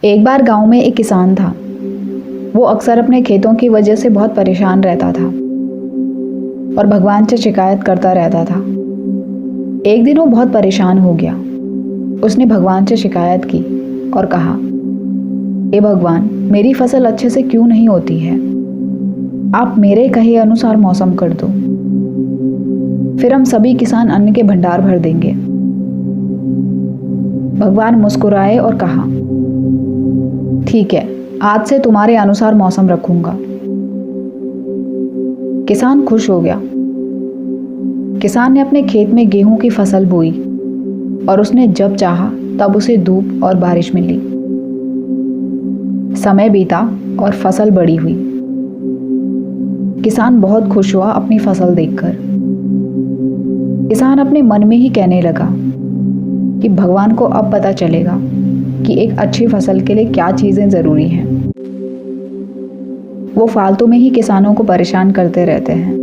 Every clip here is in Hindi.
एक बार गांव में एक किसान था। वो अक्सर अपने खेतों की वजह से बहुत परेशान रहता था और भगवान से शिकायत करता रहता था। एक दिन वो बहुत परेशान हो गया। उसने भगवान से शिकायत की और कहा, हे भगवान, मेरी फसल अच्छे से क्यों नहीं होती है? आप मेरे कहे अनुसार मौसम कर दो, फिर हम सभी किसान अन्न के भंडार भर देंगे। भगवान मुस्कुराए और कहा, ठीक है, आज से तुम्हारे अनुसार मौसम रखूंगा। किसान खुश हो गया। किसान ने अपने खेत में गेहूं की फसल बोई और उसने जब चाहा तब उसे धूप और बारिश मिली। समय बीता और फसल बड़ी हुई। किसान बहुत खुश हुआ अपनी फसल देखकर। किसान अपने मन में ही कहने लगा कि भगवान को अब पता चलेगा कि एक अच्छी फसल के लिए क्या चीजें जरूरी हैं। वो फालतू में ही किसानों को परेशान करते रहते हैं।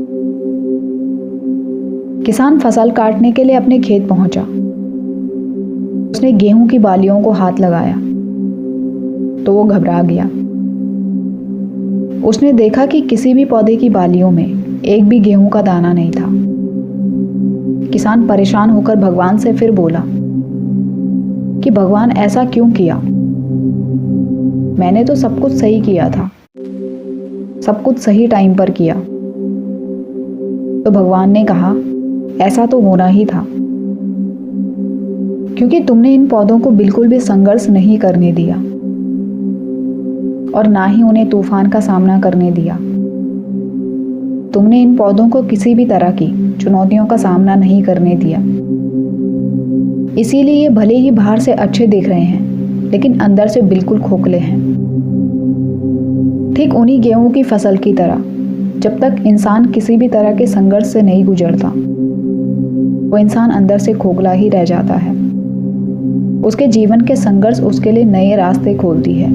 किसान फसल काटने के लिए अपने खेत पहुंचा। उसने गेहूं की बालियों को हाथ लगाया तो वो घबरा गया। उसने देखा कि किसी भी पौधे की बालियों में एक भी गेहूं का दाना नहीं था। किसान परेशान होकर भगवान से फिर बोला कि भगवान, ऐसा क्यों किया? मैंने तो सब कुछ सही किया था, सब कुछ सही टाइम पर किया। तो भगवान ने कहा, ऐसा तो होना ही था, क्योंकि तुमने इन पौधों को बिल्कुल भी संघर्ष नहीं करने दिया और ना ही उन्हें तूफान का सामना करने दिया। तुमने इन पौधों को किसी भी तरह की चुनौतियों का सामना नहीं करने दिया। इसीलिए ये भले ही बाहर से अच्छे दिख रहे हैं, लेकिन अंदर से बिल्कुल खोखले हैं। ठीक उन्हीं गेहूं की फसल की तरह, जब तक इंसान किसी भी तरह के संघर्ष से नहीं गुजरता, वो इंसान अंदर से खोखला ही रह जाता है। उसके जीवन के संघर्ष उसके लिए नए रास्ते खोलती है।